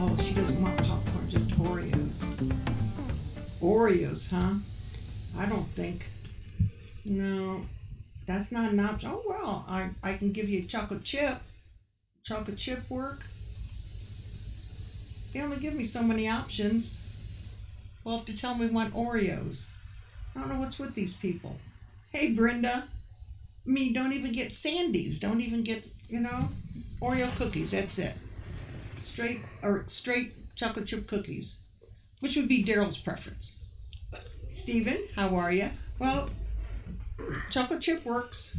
Oh, she doesn't want popcorn, just Oreos. Oreos, huh? I don't think. No, that's not an option. Oh, well, I can give you a chocolate chip. Chocolate chip work? They only give me so many options. We'll have to tell me want Oreos. I don't know what's with these people. Hey, Brenda. Me, don't even get Sandy's. Don't even get, Oreo cookies. That's it. Straight chocolate chip cookies, which would be Daryl's preference. Stephen, how are you? Well, chocolate chip works.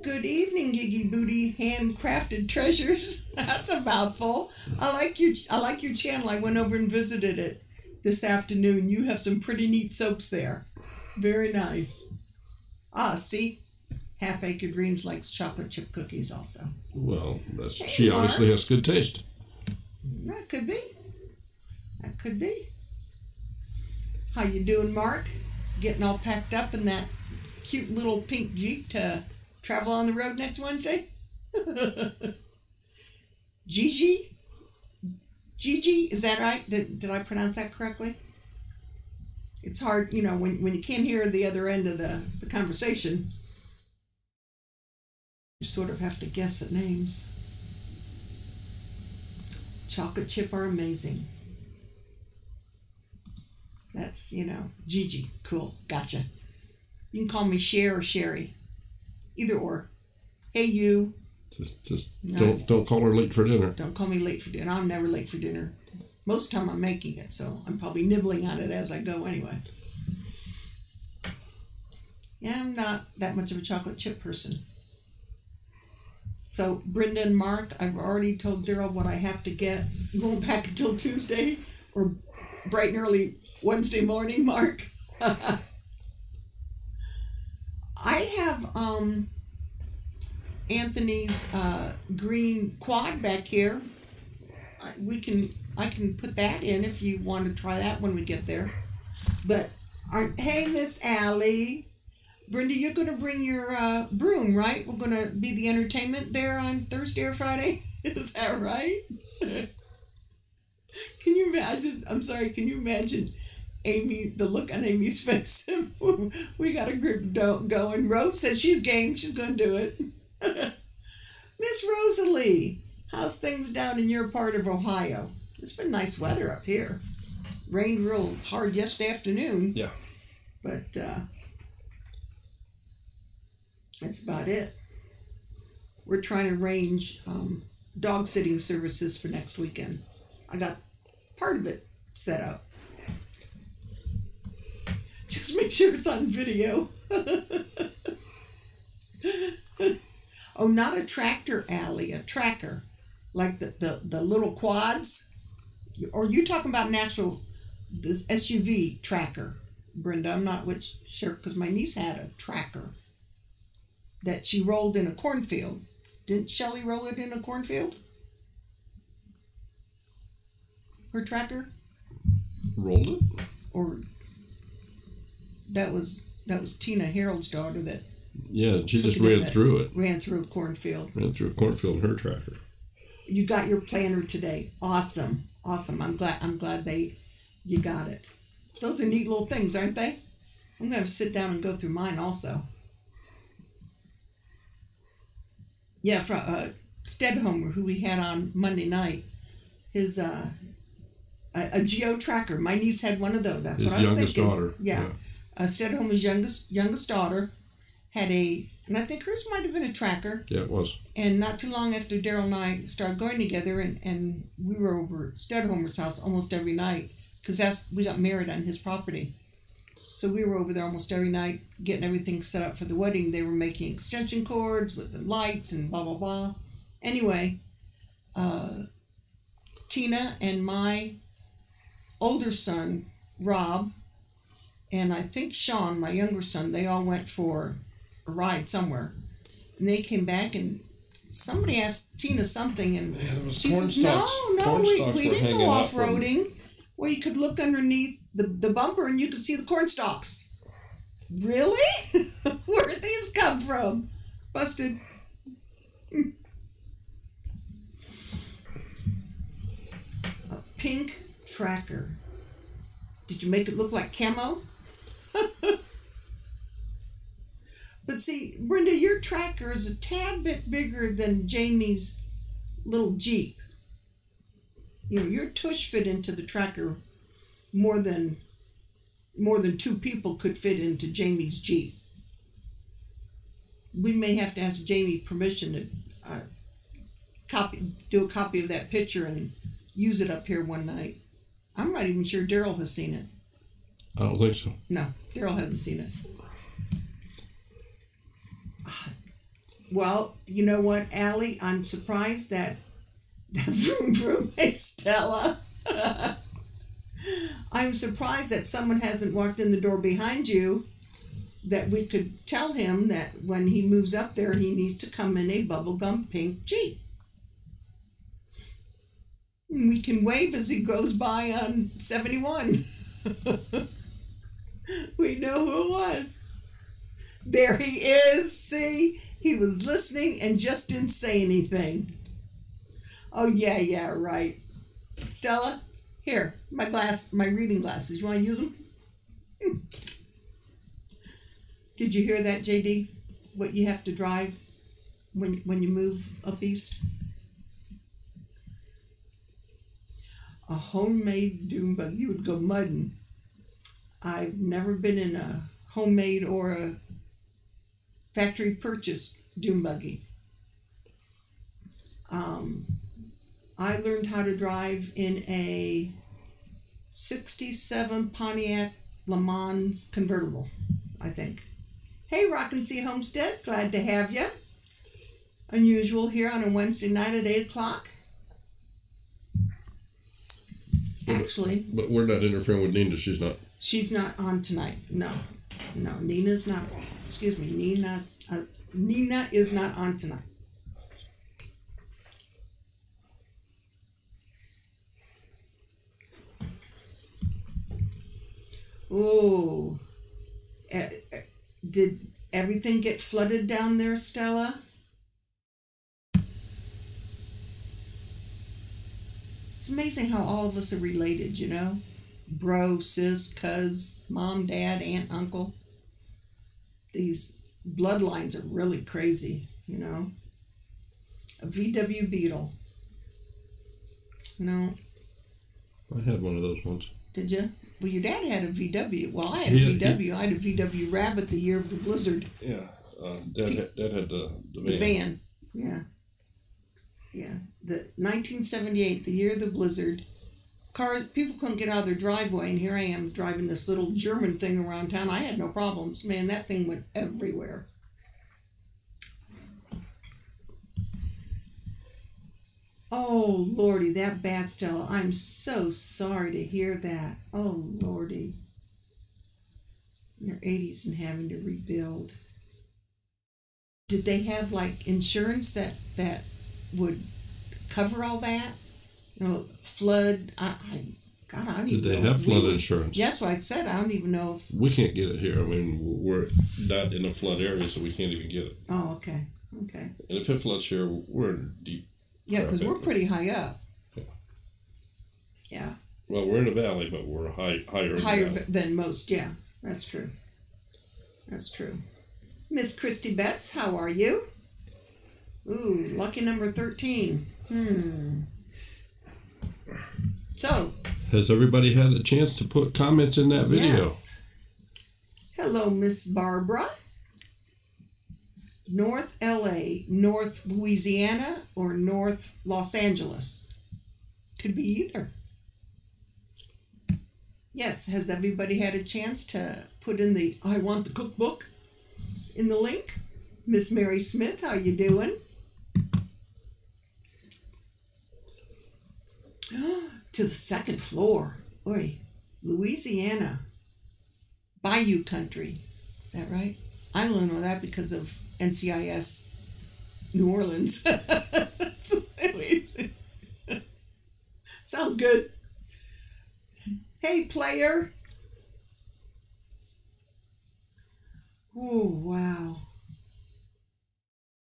Good evening, Giggy Booty Handcrafted Treasures. That's a mouthful. I like your channel. I went over and visited it this afternoon. You have some pretty neat soaps there. Very nice. Ah, see? Half Acre Dreams likes chocolate chip cookies also. Well, she obviously has good taste. That could be. That could be. How you doing, Mark? Getting all packed up in that cute little pink Jeep to travel on the road next Wednesday? Gigi? Gigi, is that right? Did I pronounce that correctly? It's hard, when you can't hear the other end of the conversation. You sort of have to guess at names. Chocolate chip are amazing. That's, Gigi. Cool. Gotcha. You can call me Cher or Sherry. Either or. Hey, you. Just don't call her late for dinner. Don't call me late for dinner. I'm never late for dinner. Most of the time I'm making it, so I'm probably nibbling on it as I go anyway. Yeah, I'm not that much of a chocolate chip person. So, Brenda and Mark, I've already told Daryl what I have to get. You won't pack until Tuesday or bright and early Wednesday morning, Mark. I have Anthony's green quad back here. I can put that in if you want to try that when we get there. But, hey, Miss Allie. Brenda, you're going to bring your broom, right? We're going to be the entertainment there on Thursday or Friday? Is that right? Can you imagine? I'm sorry, can you imagine the look on Amy's face? We got a group going. Rose said she's game. She's going to do it. Miss Rosalie, how's things down in your part of Ohio? It's been nice weather up here. Rained real hard yesterday afternoon. Yeah. But, that's about it. We're trying to arrange dog sitting services for next weekend. I got part of it set up. Just make sure it's on video. Oh, not a tractor alley, a tracker. Like the little quads. Or you talking about an actual this SUV tracker, Brenda? I'm not sure because my niece had a tracker that she rolled in a cornfield. Didn't Shelley roll it in a cornfield? Her tracker? Rolled it? Or that was Tina Harold's daughter that. Yeah, she just ran through it. Ran through a cornfield. Ran through a cornfield in her tracker. You got your planner today. Awesome. I'm glad you got it. Those are neat little things, aren't they? I'm gonna sit down and go through mine also. Yeah, from Stedhomer, who we had on Monday night, his a geo tracker. My niece had one of those. That's His what I was youngest thinking. daughter. Yeah. Stedhomer's youngest daughter had and I think hers might have been a tracker. Yeah, it was. And not too long after Daryl and I started going together, and we were over at Stedhomer's house almost every night, because we got married on his property. So we were over there almost every night getting everything set up for the wedding. They were making extension cords with the lights and blah, blah, blah. Anyway, Tina and my older son, Rob, and I think Sean, my younger son, they all went for a ride somewhere. And they came back, and somebody asked Tina something, and she says, no, we didn't go off-roading. Well, you could look underneath the bumper and you could see the corn stalks. Really? Where did these come from? Busted. A pink tracker. Did you make it look like camo? But see, Brenda, your tracker is a tad bit bigger than Jamie's little Jeep. You know, your tush fit into the tracker more than 2 people could fit into Jamie's Jeep. We may have to ask Jamie permission to do a copy of that picture and use it up here one night. I'm not even sure Daryl has seen it. I don't think so. No, Daryl hasn't seen it. Well, you know what, Allie? I'm surprised that vroom vroom, hey Stella. I'm surprised that someone hasn't walked in the door behind you, that we could tell him that when he moves up there, he needs to come in a bubblegum pink Jeep. And we can wave as he goes by on 71. We know who it was. There he is. See? He was listening and just didn't say anything. Oh, yeah, right. Stella, here, my reading glasses. You want to use them? Did you hear that, JD? What you have to drive when you move up east? A homemade dune buggy. You would go mudding. I've never been in a homemade or a factory purchased dune buggy. I learned how to drive in a 67 Pontiac Le Mans convertible, I think. Hey, Rockin' Sea Homestead, glad to have you. Unusual here on a Wednesday night at 8 o'clock. Actually. But we're not interfering with Nina. She's not on tonight. No, Nina's not. Excuse me, Nina is not on tonight. Oh, did everything get flooded down there, Stella? It's amazing how all of us are related, you know? Bro, sis, cuz, mom, dad, aunt, uncle. These bloodlines are really crazy, you know? A VW Beetle. No. I had one of those once. Did you? Well, your dad had a VW. Well, I had a VW. I had a VW Rabbit the year of the blizzard. Yeah. Dad had the van. The van. Yeah. Yeah. The 1978, the year of the blizzard. People couldn't get out of their driveway, and here I am driving this little German thing around town. I had no problems. Man, that thing went everywhere. Oh, Lordy, that bad, Stella. I'm so sorry to hear that. Oh, Lordy. In their 80s and having to rebuild. Did they have, like, insurance that would cover all that? You know, flood. God, I don't even know. Did they have flood insurance? That's what I said. I don't even know if... We can't get it here. I mean, we're not in a flood area, so we can't even get it. Oh, okay. Okay. And if it floods here, we're in deep... Yeah, because we're pretty high up. Yeah. Yeah. Well, we're in a valley, but we're higher than most. Yeah, that's true. That's true. Miss Christy Betts, how are you? Ooh, lucky number 13. So, has everybody had a chance to put comments in that video? Yes. Hello, Miss Barbara. North LA, North Louisiana, or North Los Angeles? Could be either. Yes, has everybody had a chance to put in the I want the cookbook in the link? Miss Mary Smith, how you doing? To the second floor. Oi, Louisiana. Bayou country. Is that right? I only know that because of NCIS New Orleans. Sounds good. Hey, player. Oh, wow.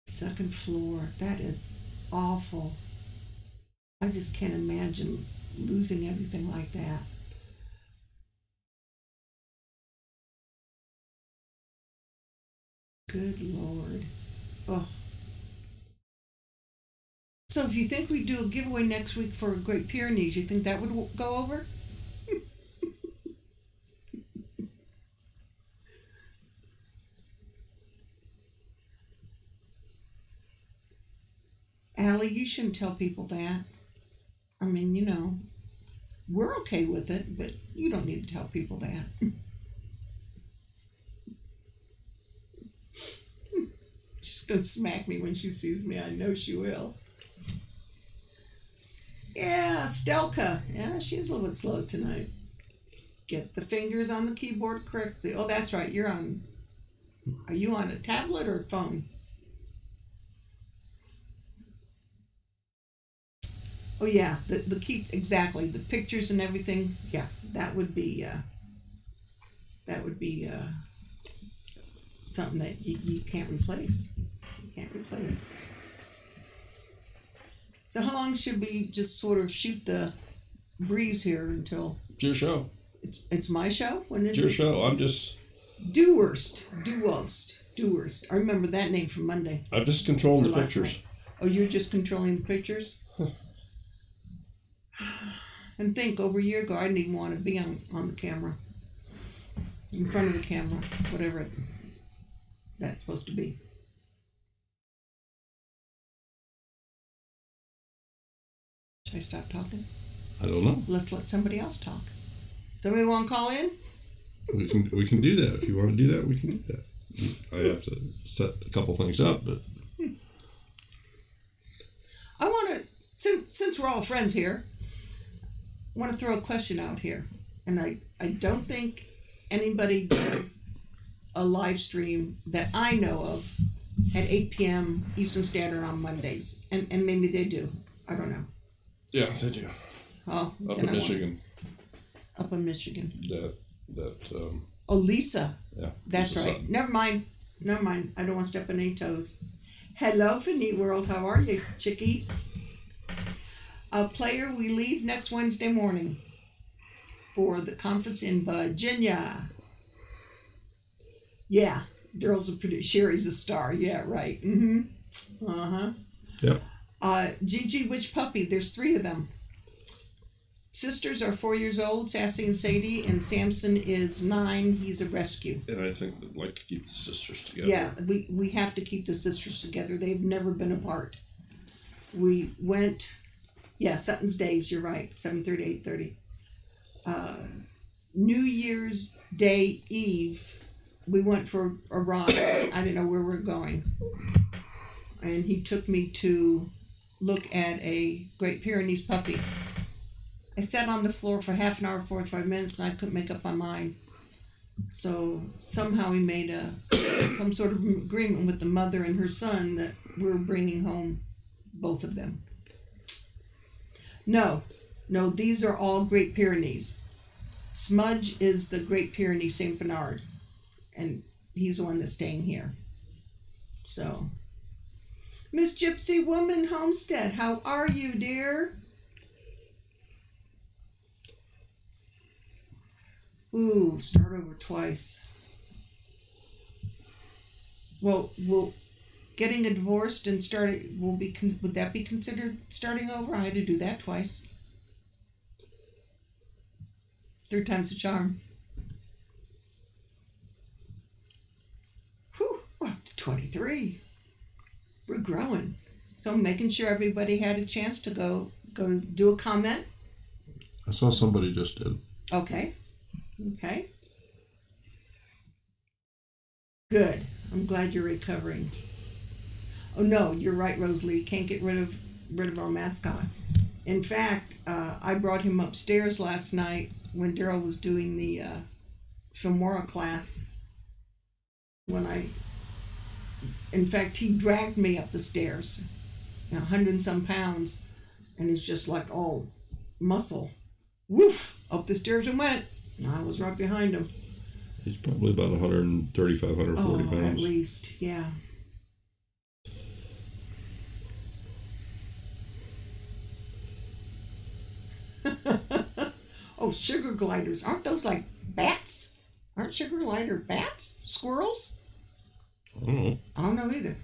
Second floor. That is awful. I just can't imagine losing everything like that. Good Lord. Oh. So if you think we do a giveaway next week for Great Pyrenees, you think that would go over? Allie, you shouldn't tell people that. I mean, you know, we're okay with it, but you don't need to tell people that. She's going to smack me when she sees me. I know she will. Yeah, Stelka. Yeah, she's a little bit slow tonight. Get the fingers on the keyboard correctly. Oh, that's right. Are you on a tablet or a phone? Oh yeah, the key, exactly, the pictures and everything. Yeah, that would be something that you can't replace. You can't replace. So how long should we just sort of shoot the breeze here until? It's your show. It's my show. It's your show. I'm just. Do-worst. I remember that name from Monday. I'm just controlling the pictures. Night. Oh, you're just controlling the pictures? And think, over a year ago, I didn't even want to be on the camera. In front of the camera, whatever that's supposed to be. Should I stop talking? I don't know. Let's let somebody else talk. Somebody want to call in? We can do that. If you want to do that, we can do that. I have to set a couple things up, but I want to, since we're all friends here, I want to throw a question out here. And I don't think anybody does a live stream that I know of at 8 p.m. Eastern Standard on Mondays. And maybe they do. I don't know. Yeah, they do. Oh, up in Michigan. Up in Michigan. Oh, Lisa. Yeah. That's Lisa right. Sutton. Never mind. I don't want to step on any toes. Hello, Finny World. How are you, chickie? Player, we leave next Wednesday morning for the conference in Virginia. Yeah, Daryl's a producer. Sherry's a star. Yeah, right. Mm-hmm. Uh-huh. Yep. Gigi, which puppy? There's 3 of them. Sisters are 4 years old, Sassy and Sadie, and Samson is 9. He's a rescue. And I think they'd like to keep the sisters together. Yeah, we have to keep the sisters together. They've never been apart. We went, Sutton's Days, you're right, 7:30, 8:30. New Year's Day Eve, we went for a ride. I didn't know where we were going. And he took me to look at a Great Pyrenees puppy. I sat on the floor for half an hour, 45 minutes, and I couldn't make up my mind. So somehow we made some sort of agreement with the mother and her son that we're bringing home both of them. No, these are all Great Pyrenees. Smudge is the Great Pyrenees St. Bernard, and he's the one that's staying here. So, Miss Gypsy Woman Homestead, how are you, dear? Ooh, start over twice. Well, getting a divorced and would that be considered starting over? I had to do that twice. 3 times the charm. Whew, we're up to 23. We're growing. So I'm making sure everybody had a chance to go do a comment. I saw somebody just did. Okay. Good. I'm glad you're recovering. Oh no, you're right, Rosalie. Can't get rid of our mascot. In fact, I brought him upstairs last night when Daryl was doing the Filmora class. In fact, he dragged me up the stairs, 100 and some pounds, and it's just like all muscle. Woof! Up the stairs and went. I was right behind him. He's probably about 135, 140 pounds. At least, yeah. Oh, sugar gliders. Aren't those like bats? Aren't sugar glider bats? Squirrels? I don't know. I don't know either.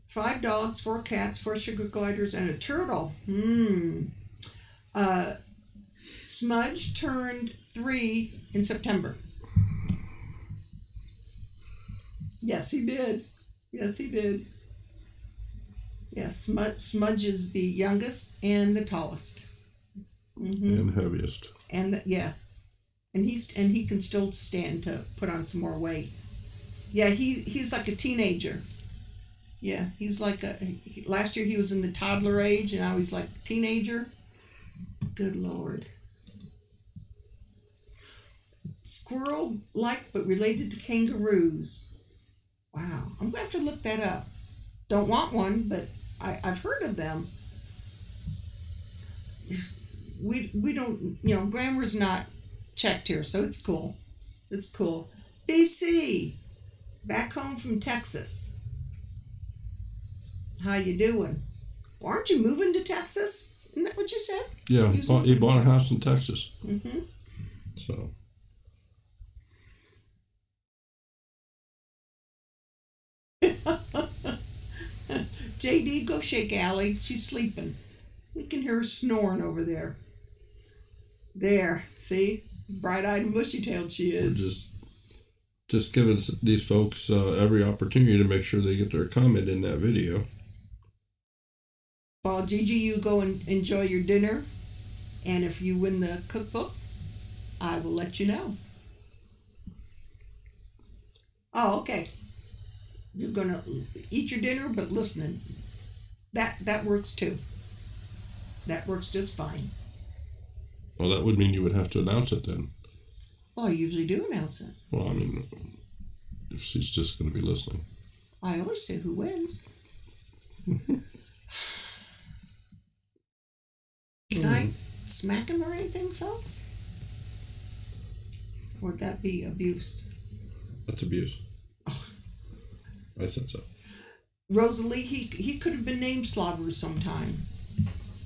5 dogs, 4 cats, 4 sugar gliders, and a turtle. Smudge turned 3 in September. Yes, he did. Yes, Smudge is the youngest and the tallest. And heaviest. And he can still stand to put on some more weight. Yeah, he's like a teenager. Yeah, he's like last year he was in the toddler age, and now he's like a teenager. Good Lord. Squirrel-like but related to kangaroos. Wow, I'm going to have to look that up. Don't want one, but I've heard of them. We don't, grammar's not checked here, so it's cool. BC, back home from Texas. How you doing? Well, aren't you moving to Texas? Isn't that what you said? Yeah, he bought a house in Texas. So. JD, go shake Allie. She's sleeping. You can hear her snoring over there. There, see? Bright-eyed and bushy-tailed she is. We're just giving these folks every opportunity to make sure they get their comment in that video. Well, Gigi, you go and enjoy your dinner. And if you win the cookbook, I will let you know. Oh, okay. You're going to eat your dinner, but listening. That works too. That works just fine. Well, that would mean you would have to announce it then. Well, I usually do announce it. Well, I mean, if she's just going to be listening. I always say who wins. Can I smack him or anything, folks? Or would that be abuse? That's abuse. Oh. I said so. Rosalie, he could have been named Slobber sometime.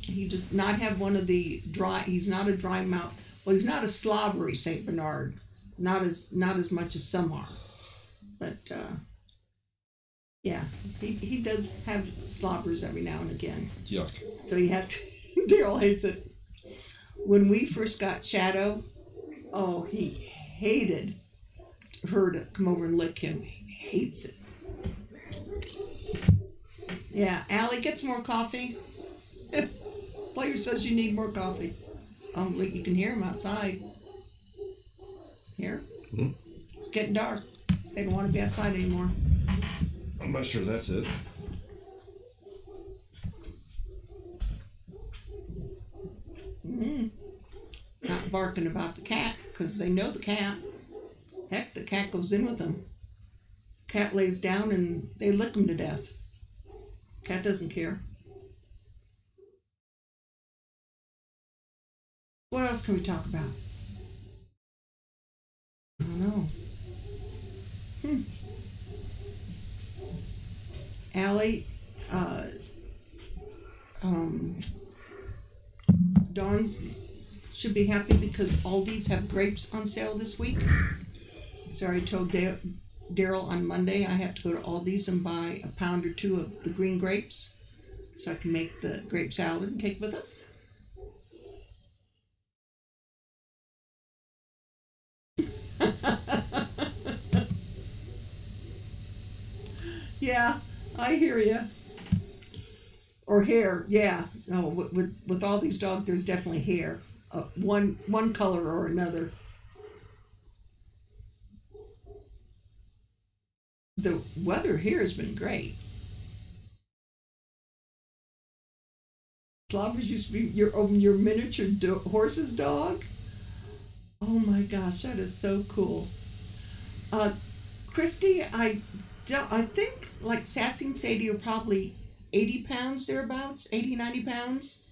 He does not have one of the dry. He's not a dry mouth. Well, he's not a slobbery Saint Bernard. Not as much as some are. But yeah, he does have slobbers every now and again. Yuck. So you have to. Daryl hates it. When we first got Shadow, oh, he hated her to come over and lick him. He hates it. Yeah, Allie, get some more coffee. Player says you need more coffee. You can hear him outside. Here? It's getting dark. They don't want to be outside anymore. I'm not sure that's it. Not barking about the cat, because they know the cat. Heck, the cat goes in with them. Cat lays down and they lick him to death. Cat doesn't care. What else can we talk about? I don't know. Allie, Dawn's should be happy because Aldi's have grapes on sale this week. So I told Daryl on Monday I have to go to Aldi's and buy a pound or 2 of the green grapes so I can make the grape salad and take with us. Yeah, I hear you. Or hair, yeah. No, with all these dogs, there's definitely hair. One color or another. The weather here has been great. Slobbers used to be your miniature horse's dog. Oh my gosh, that is so cool. Christy, I think like Sassy and Sadie are probably 80 pounds thereabouts, 80, 90 pounds.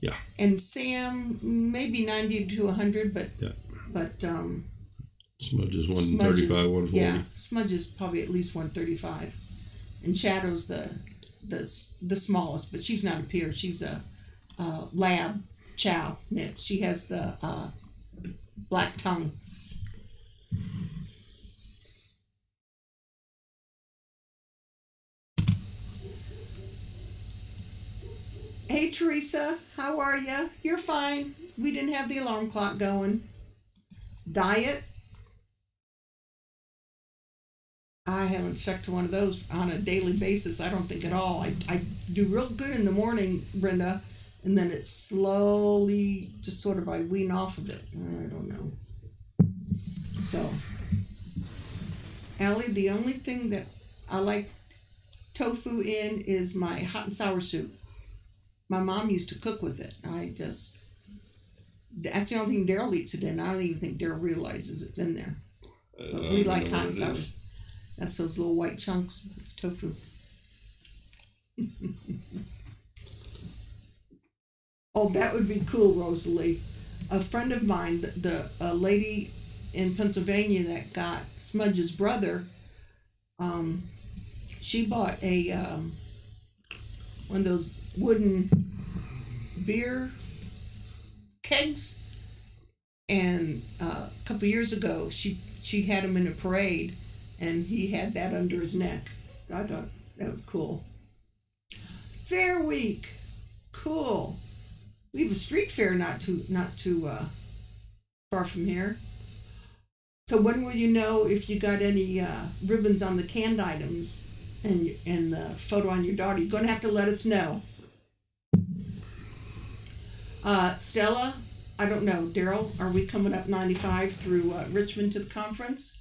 Yeah. And Sam maybe 90 to 100, but yeah. But Smudge is 135, 140. Yeah, Smudge is probably at least 135, and Shadow's the smallest, but she's not a peer. She's a lab chow mix. She has the black tongue. Hey Teresa, how are ya? You're fine. We didn't have the alarm clock going. Diet? I haven't stuck to one of those on a daily basis. I don't think at all. I do real good in the morning, Brenda, and then it slowly just sort of I wean off of it. I don't know. So, Allie, the only thing that I like tofu in is my hot and sour soup. My mom used to cook with it. That's the only thing Daryl eats it in. I don't even think Daryl realizes it's in there. But we like hot and sour. That's those little white chunks. It's tofu. Oh, that would be cool, Rosalie. A friend of mine, the lady in Pennsylvania that got Smudge's brother, she bought a one of those wooden beer kegs, and a couple years ago she had him in a parade, and he had that under his neck. I thought that was cool. Fair Week, cool. We have a street fair not too far from here. So when will you know if you got any ribbons on the canned items and the photo on your daughter? You're going to have to let us know. Stella, I don't know. Daryl, are we coming up 95 through Richmond to the conference?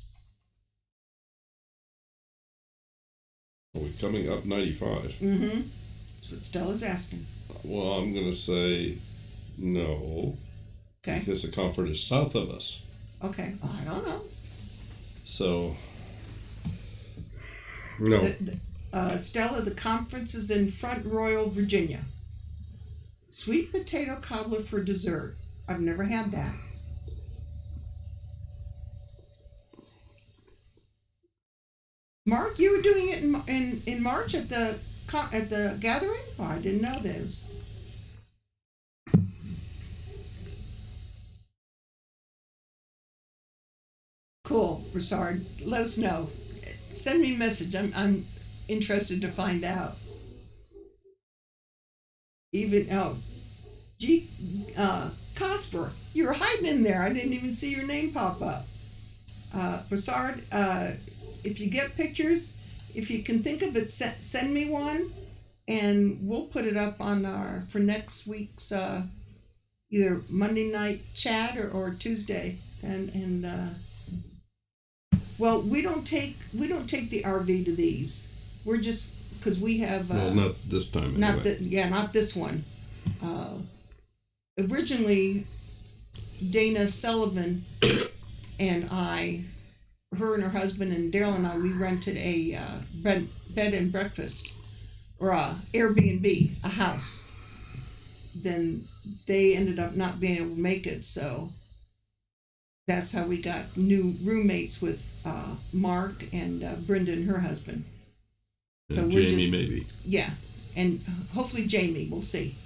Are we coming up 95? Mm-hmm. That's what Stella's asking. Well, I'm going to say no. Okay. Because the conference is south of us. Okay. I don't know. So, no. Stella, the conference is in Front Royal, Virginia. Sweet potato cobbler for dessert. I've never had that. Mark, you were doing it in March at the gathering? Oh, I didn't know those. Cool, Broussard. Let us know. Send me a message. I'm interested to find out. Cosper, you were hiding in there. I didn't even see your name pop up. Broussard, if you get pictures, if you can think of it, send me one, and we'll put it up on for next week's either Monday night chat or Tuesday. And well, we don't take the RV to these. We're just because we have well, not this time. Anyway. Not this one. Originally, Dana Sullivan and her and her husband and Daryl and I, we rented a bed and breakfast or a Airbnb, a house. Then they ended up not being able to make it, so that's how we got new roommates with Mark and Brenda and her husband. So Jamie, maybe. Yeah, and hopefully Jamie, we'll see.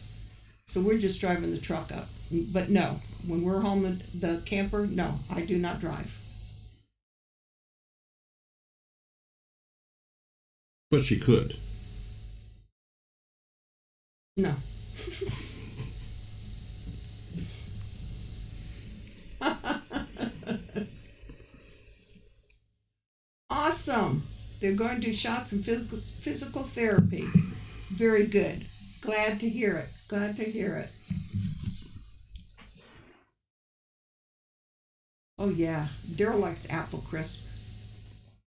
So we're just driving the truck up. But no, when we're home, the camper, no, I do not drive. But she could. No. Awesome. They're going to do shots and physical therapy. Very good. Glad to hear it. Glad to hear it. Oh yeah, Daryl likes apple crisp,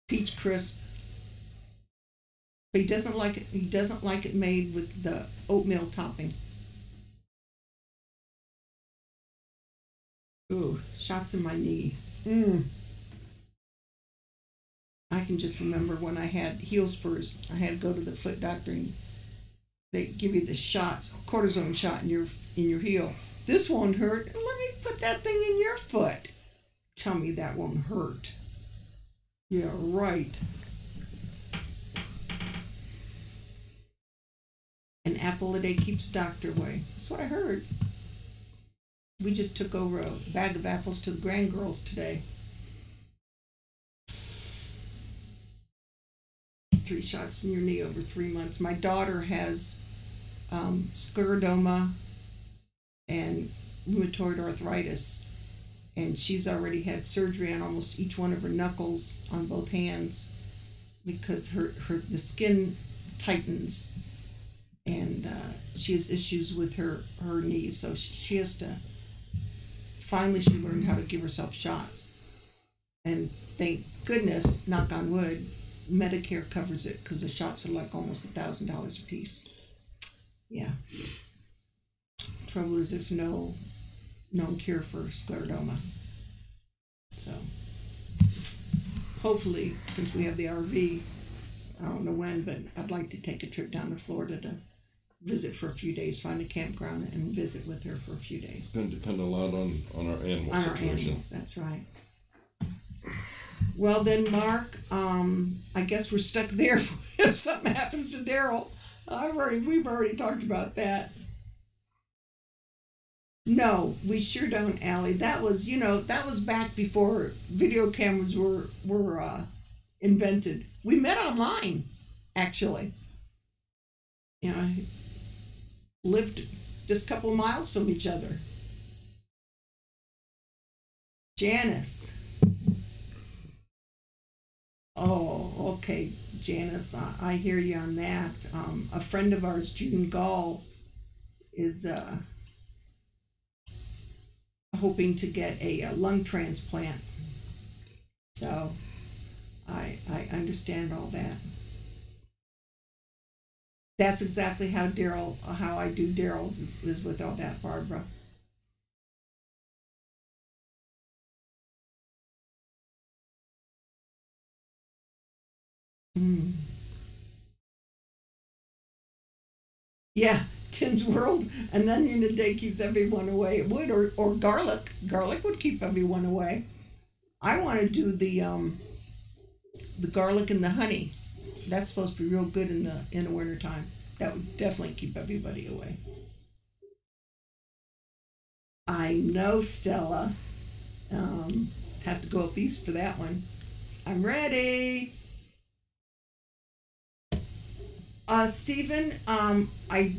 peach crisp, but he doesn't like it. He doesn't like it made with the oatmeal topping. Ooh, shots in my knee. I can just remember when I had heel spurs. I had to go to the foot doctor, and they give you the shots, cortisone shot in your heel. This won't hurt. Let me put that thing in your foot. Tell me that won't hurt. Yeah, right. An apple a day keeps the doctor away. That's what I heard. We just took over a bag of apples to the grandgirls today. 3 shots in your knee over 3 months. My daughter has scleroderma and rheumatoid arthritis, and she's already had surgery on almost each one of her knuckles on both hands because the skin tightens, and she has issues with her knees, so she has to. Finally, she learned how to give herself shots, and thank goodness, knock on wood, Medicare covers it because the shots are like almost $1,000 a piece. Yeah. Trouble is, there's no known cure for scleroderma. So hopefully, since we have the RV, I don't know when, but I'd like to take a trip down to Florida to visit for a few days, find a campground, and visit with her for a few days. It's going to depend a lot on our animal situation. Our animals, that's right. Well then, Mark, I guess we're stuck there if something happens to Daryl. We've already talked about that. No, we sure don't, Allie. That was back before video cameras were invented. We met online, actually. Lived just a couple of miles from each other. Janice. Oh, okay, Janice, I hear you on that. A friend of ours, June Gaul, is hoping to get a lung transplant. So I understand all that. That's exactly how I do Daryl's is with all that, Barbara. Yeah, Tim's World, an onion a day keeps everyone away. It would, or garlic. Garlic would keep everyone away. I want to do the garlic and the honey. That's supposed to be real good in the wintertime. That would definitely keep everybody away. I know, Stella. Have to go up east for that one. I'm ready. Stephen, I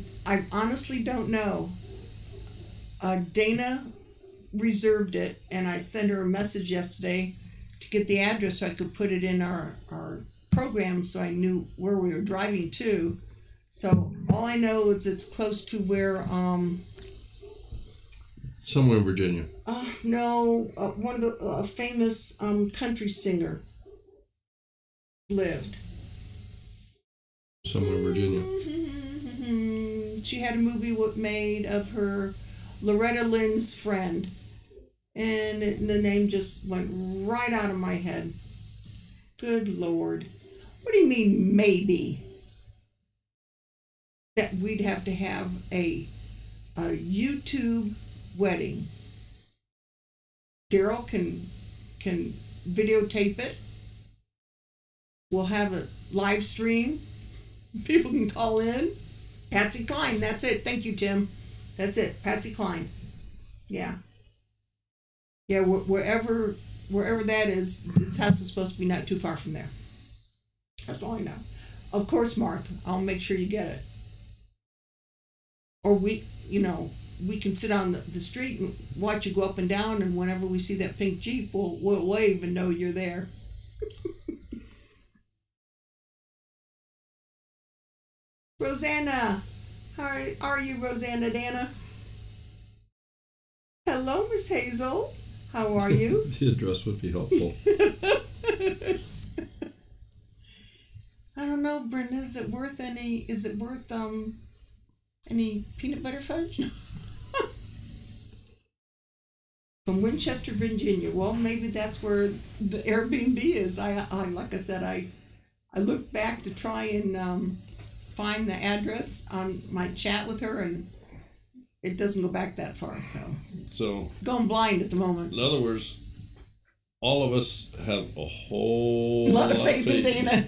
honestly don't know. Dana reserved it, and I sent her a message yesterday to get the address so I could put it in our program so I knew where we were driving to. So all I know is it's close to where somewhere in Virginia. No, one of the famous country singer lived. Somewhere in Virginia. She had a movie made of her, Loretta Lynn's friend, and the name just went right out of my head. Good Lord. What do you mean, maybe? That we'd have to have a YouTube wedding. Daryl can videotape it. We'll have a live stream. People can call in. Patsy Cline, that's it. Thank you, Tim. That's it. Patsy Cline. Yeah. Yeah, wherever that is, its house is supposed to be not too far from there. That's all I know. Of course, Mark, I'll make sure you get it. Or we can sit on the street and watch you go up and down, and whenever we see that pink Jeep, we'll wave and know you're there. Rosanna. How are you, Rosanna Dana? Hello, Miss Hazel. How are you? The address would be helpful. I don't know, Brenda. Is it worth any peanut butter fudge? From Winchester, Virginia. Well, maybe that's where the Airbnb is. I like I said, I looked back to try and find the address on my chat with her, and it doesn't go back that far. So going blind at the moment. In other words, all of us have a whole lot of faith in Dana.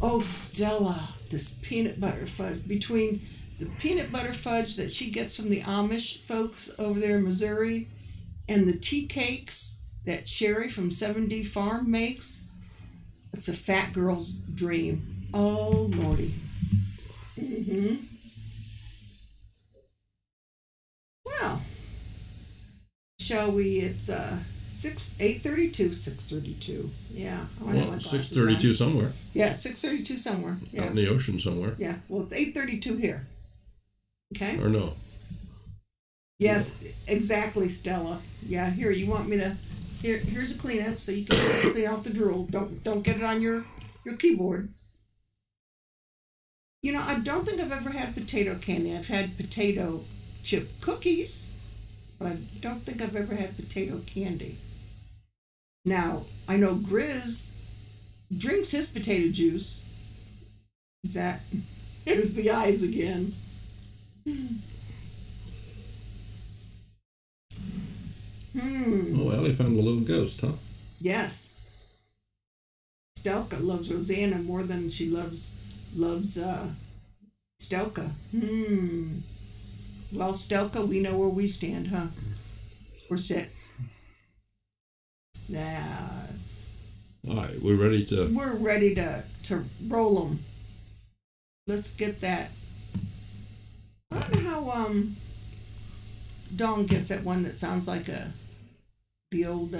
Oh, Stella, this peanut butter fudge. Between the peanut butter fudge that she gets from the Amish folks over there in Missouri and the tea cakes that Sherry from 7D Farm makes, it's a fat girl's dream. Oh, Lordy. Well, shall we? It's 6:32. Yeah. Well, 6:32 somewhere. Yeah, 6:32 somewhere. Yeah. Out in the ocean somewhere. Yeah. Well, it's 8:32 here. Okay. Or no? Yes, exactly, Stella. Yeah. Here, you want me to? Here's a Kleenex so you can clean off the drool. Don't get it on your keyboard. You know, I don't think I've ever had potato candy. I've had potato chip cookies, but I don't think I've ever had potato candy. Now, I know Grizz drinks his potato juice. Here's the eyes again. Oh, Allie found a little ghost, huh? Yes. Stelka loves Rosanna more than she loves Stelka. Well, Stelka, we know where we stand, huh? Or sit. Nah. All right, we're ready to roll them. Let's get that. I don't know how Dawn gets that one that sounds like the old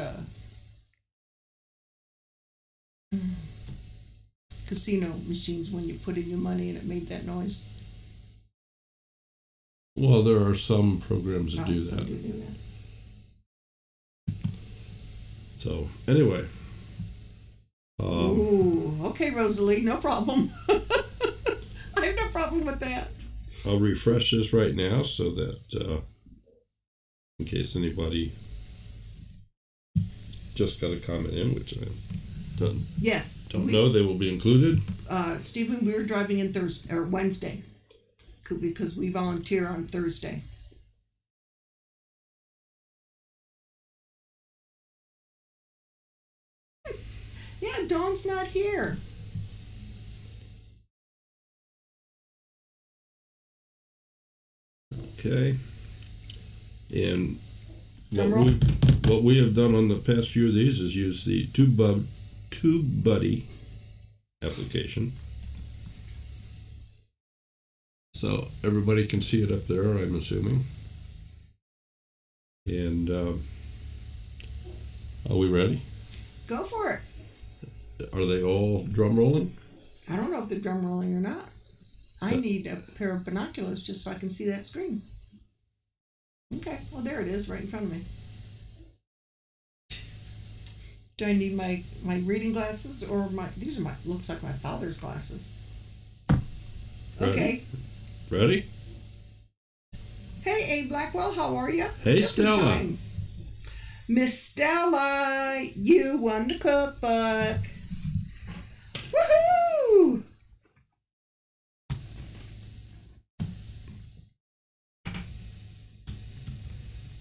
casino machines when you put in your money and it made that noise. Well, there are some programs that do that. So, anyway. Ooh, okay, Rosalie, no problem. I have no problem with that. I'll refresh this right now so that in case anybody just got a comment in, which I don't know, they will be included. Stephen, we're driving in Wednesday because we volunteer on Thursday. Yeah, Dawn's not here. Okay. And what we have done on the past few of these is use the TubeBuddy application. So everybody can see it up there, I'm assuming. And are we ready? Go for it. Are they all drum rolling? I don't know if they're drum rolling or not. I need a pair of binoculars just so I can see that screen. Okay, well there it is right in front of me. Do I need my reading glasses or these are looks like my father's glasses. Okay. Ready? Hey, A. Blackwell, how are you? Hey, Stella. Miss Stella, you won the cookbook. Woohoo!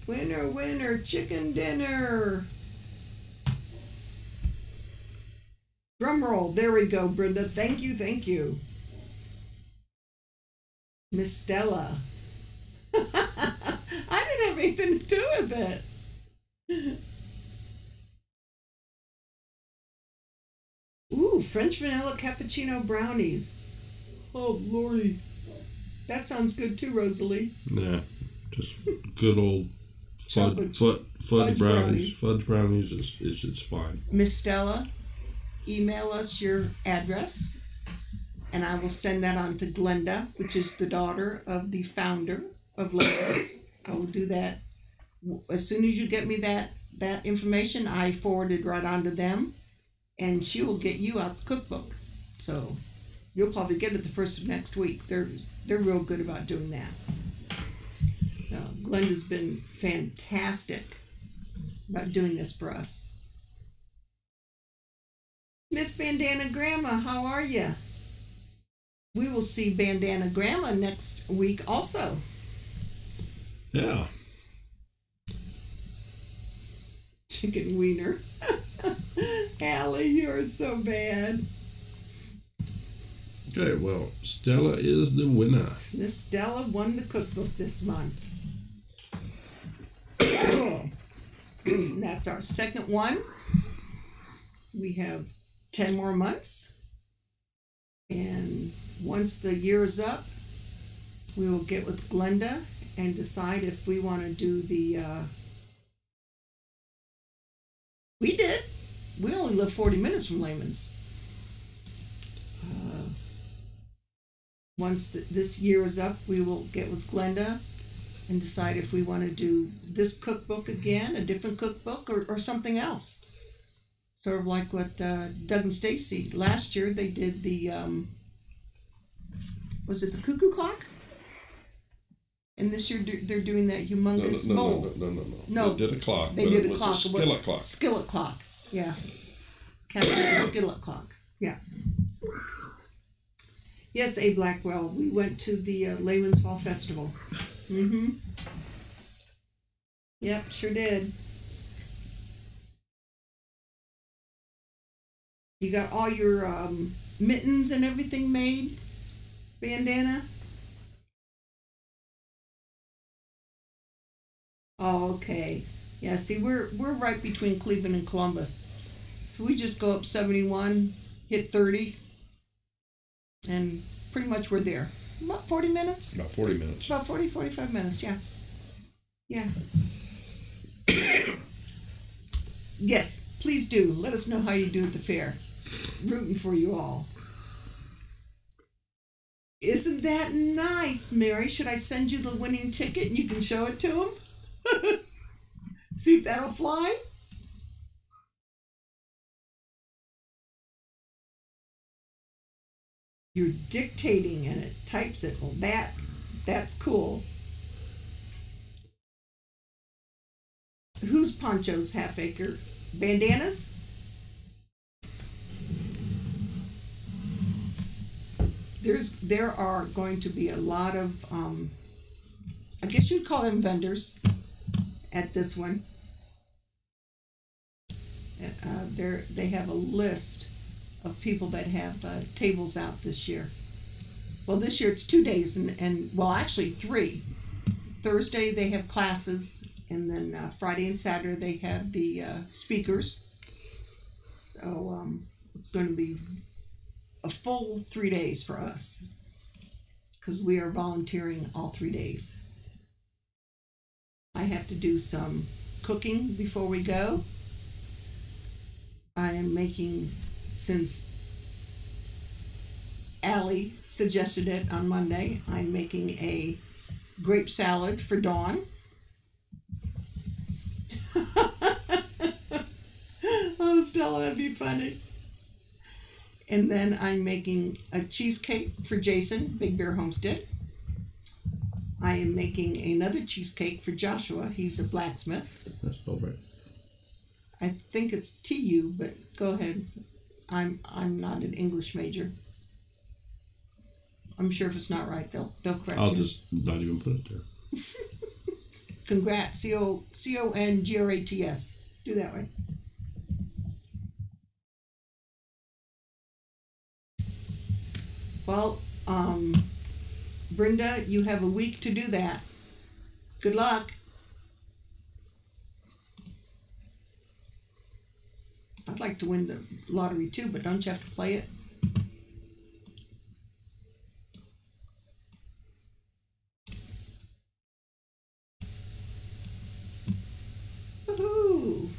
Winner, winner, chicken dinner. Drum roll. There we go, Brenda. Thank you, thank you. Miss Stella. I didn't have anything to do with it. Ooh, French vanilla cappuccino brownies. Oh, Lordy. That sounds good too, Rosalie. Yeah, just good old fudge brownies. Fudge brownies is fine. Miss Stella, email us your address and I will send that on to Glenda, which is the daughter of the founder of Layers. I will do that as soon as you get me that information. I forward it right on to them, and she will get you out the cookbook. So you'll probably get it the first of next week. They're real good about doing that. Glenda's been fantastic about doing this for us. Miss Bandana Grandma, how are you? We will see Bandana Grandma next week also. Yeah. Chicken wiener. Allie, you're so bad. Okay, well, Stella is the winner. Miss Stella won the cookbook this month. Cool. That's our second one. We have 10 more months. And once the year is up, we will get with Glenda and decide if we want to do the... We only live 40 minutes from Layman's. Once this year is up, we will get with Glenda and decide if we want to do this cookbook again, a different cookbook, or something else. Sort of like what Doug and Stacy, last year they did the, was it the cuckoo clock? And this year they're doing that humongous bowl. No. They did a clock. They did a clock. Skillet clock. Skillet clock, yeah. Captain Skillet clock, yeah. Yes, A. Blackwell, we went to the Layman's Fall Festival. Mm-hmm. Yep, sure did. You got all your mittens and everything made, Bandana? Oh, okay. Yeah, see, we're right between Cleveland and Columbus. So we just go up 71, hit 30, and pretty much we're there. About 40 minutes? About 40 minutes. About 40, 45 minutes, yeah. Yeah. Yes, please do. Let us know how you do at the fair. Rooting for you all. Isn't that nice, Mary? Should I send you the winning ticket and you can show it to him? See if that'll fly? You're dictating and it types it. Well, that's cool. Whose Poncho's half acre? Bandana's? There are going to be a lot of I guess you'd call them vendors at this one. They have a list of people that have tables out this year. Well, this year it's 2 days, and well, actually 3. Thursday they have classes, and then Friday and Saturday they have the speakers. So it's going to be a full 3 days for us because we are volunteering all 3 days. I have to do some cooking before we go. I am making, since Allie suggested it on Monday, I'm making a grape salad for Dawn. Oh, Stella, that'd be funny. And then I'm making a cheesecake for Jason, Big Bear Homestead. I am making another cheesecake for Joshua. He's a blacksmith. That's spelled right. I think it's TU, but go ahead. I'm not an English major. I'm sure if it's not right, they'll correct I'll you. just not even put it there. Congrats, CONGRATS. Do that way. Well, Brenda, you have a week to do that. Good luck. I'd like to win the lottery too, but don't you have to play it? Woohoo!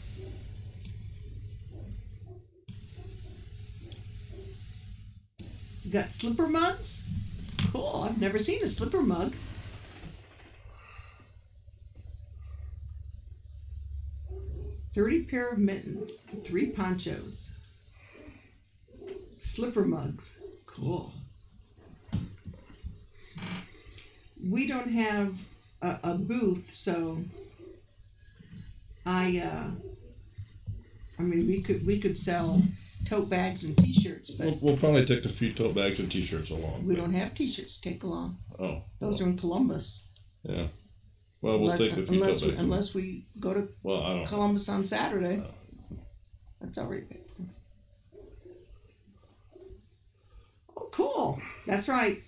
You got slipper mugs? Cool. I've never seen a slipper mug. $30 pair of mittens, 3 ponchos. Slipper mugs. Cool. We don't have a booth, so I mean, we could sell tote bags and T-shirts, but We'll probably take a few tote bags and T-shirts along. we don't have T-shirts to take along. Oh. Those are in Columbus. Yeah. Well, we'll take a few tote bags. Unless we go to I don't Columbus on Saturday. That's already paid for. Oh, cool. That's right.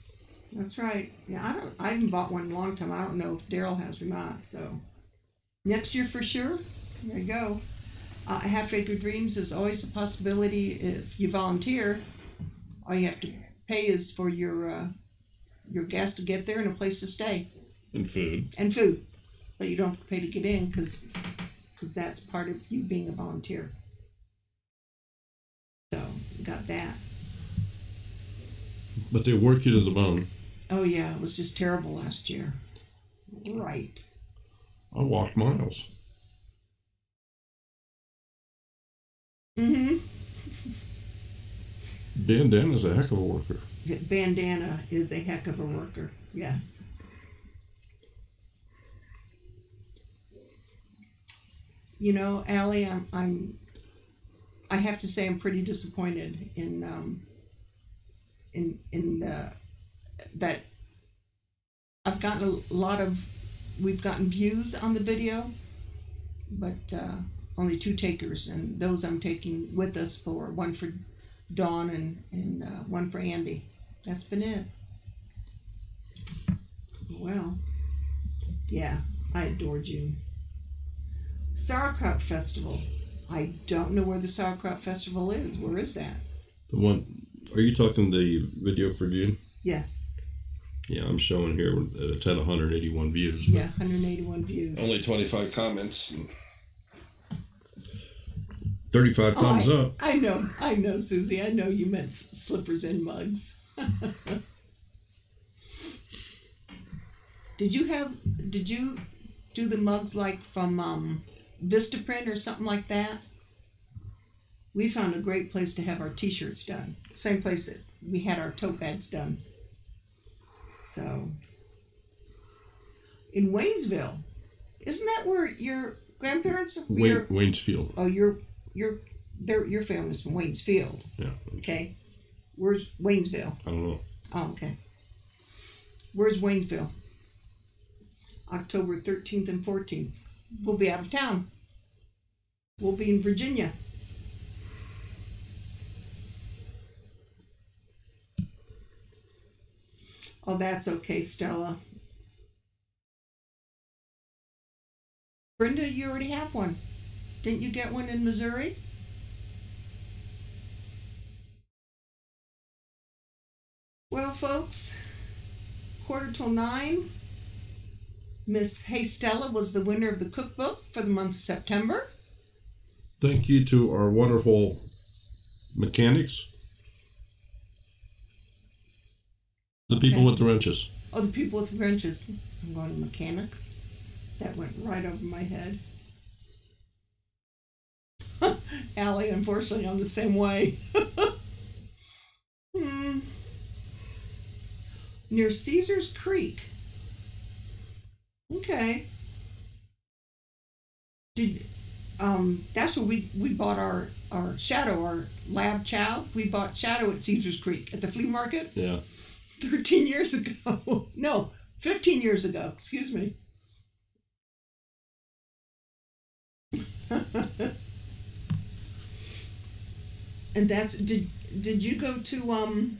That's right. Yeah, I haven't bought one in a long time. I don't know if Daryl has or not. So next year for sure. There you go. Half Acre Dreams is always a possibility if you volunteer. All you have to pay is for your gas to get there and a place to stay. And food. And food. But you don't have to pay to get in because that's part of you being a volunteer. So, got that. But they work you to the bone. Oh, yeah. It was just terrible last year. Right. I walked miles. Mm-hmm. Bandana's a heck of a worker. Bandana is a heck of a worker. Yes. You know, Allie, I have to say I'm pretty disappointed in that I've gotten a lot of, we've gotten views on the video, but only 2 takers, and those I'm taking with us for one for Dawn and one for Andy. That's been it. Well, yeah, I adore June. Sauerkraut Festival. I don't know where the Sauerkraut Festival is. Where is that? The one, are you talking the video for June? Yes. Yeah, I'm showing here that it's had 181 views. Yeah, 181 views. Only 25 comments. And 35 thumbs up. I know, Susie. I know you meant slippers and mugs. Did you do the mugs like from Vistaprint or something like that? We found a great place to have our T-shirts done. Same place that we had our tote bags done. So, in Waynesville, isn't that where your grandparents? Waynesfield. Oh, your family's from Waynesfield. Yeah. Okay. Where's Waynesville? I don't know. Oh, okay. Where's Waynesville? October 13th and 14th. We'll be out of town. We'll be in Virginia. Oh, that's okay, Stella. Brenda, you already have one. Didn't you get one in Missouri? Well, folks, 8:45. Miss Hey Stella was the winner of the cookbook for the month of September. Thank you to our wonderful mechanics. The people with the wrenches. Oh, the people with the wrenches. I'm going to mechanics. That went right over my head. Allie, unfortunately, I'm the same way. Near Caesar's Creek. Okay. That's where we bought our shadow, our lab chow. We bought shadow at Caesar's Creek at the flea market. Yeah. 13 years ago. No, 15 years ago. Excuse me. And that's, did you go to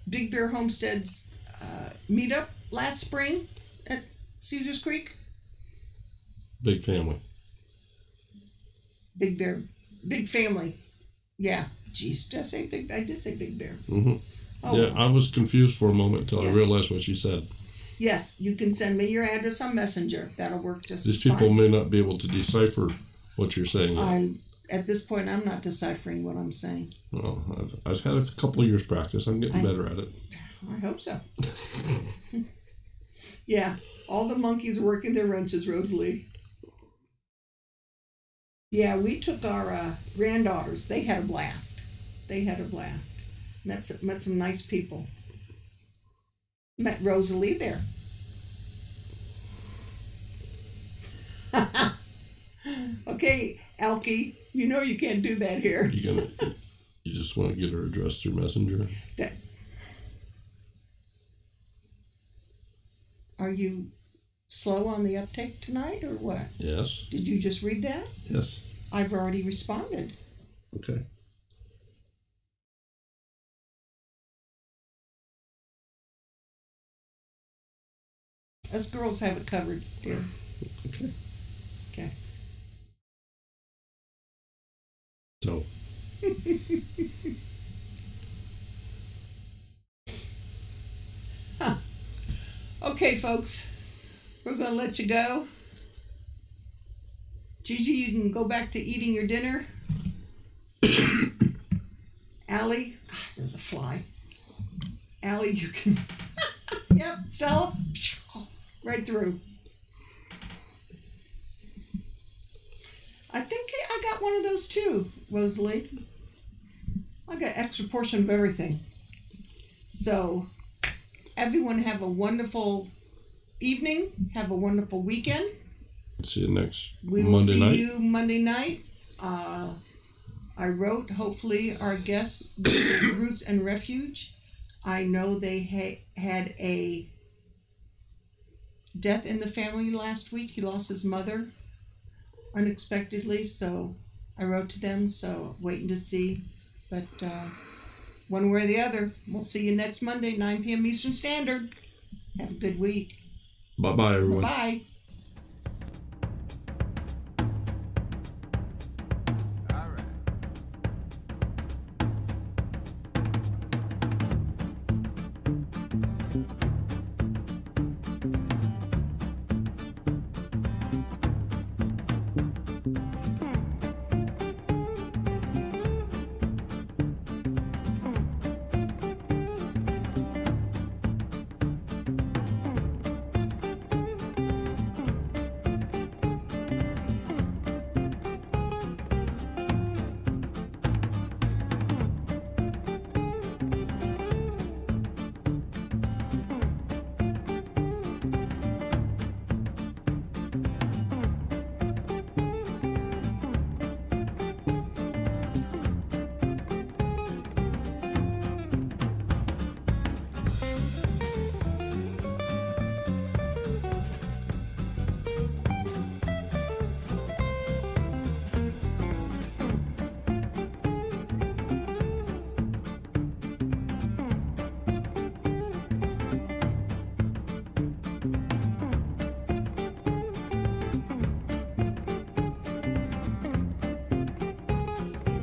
Big Bear Homestead's meetup last spring at Caesar's Creek? Big family. Big Bear, big family. Yeah. Jeez, did I say Big Bear? I did say Big Bear. Mm-hmm. Oh, yeah, well. I was confused for a moment until I realized what you said. Yes, you can send me your address on Messenger. That'll work just These fine. people may not be able to decipher what you're saying yet. at this point, I'm not deciphering what I'm saying. Well, I've had a couple of years practice. I'm getting better at it. I hope so. Yeah, all the monkeys working their wrenches, Rosalie. Yeah, we took our granddaughters. They had a blast. Met some nice people. Met Rosalie there. Okay, Elkie, you know you can't do that here. You just want to get her address through Messenger? Are you slow on the uptake tonight, or what? Yes. Did you just read that? Yes. I've already responded. Okay. Us girls have it covered, dear. Okay. Okay. So. Huh. Okay, folks. We're going to let you go. Gigi, you can go back to eating your dinner. Allie, God, there's a fly. Allie, you can... Yep, Stella, right through. I think I got one of those too, Rosalie. I got extra portion of everything. So, everyone have a wonderful evening. Have a wonderful weekend. See you next We will Monday see night. you Monday night. I wrote, hopefully, our guests, Roots and Refuge. I know they had a death in the family last week. He lost his mother unexpectedly, so I wrote to them, so waiting to see. But one way or the other, we'll see you next Monday, 9 p.m. Eastern Standard. Have a good week. Bye-bye, everyone. Bye-bye. All right.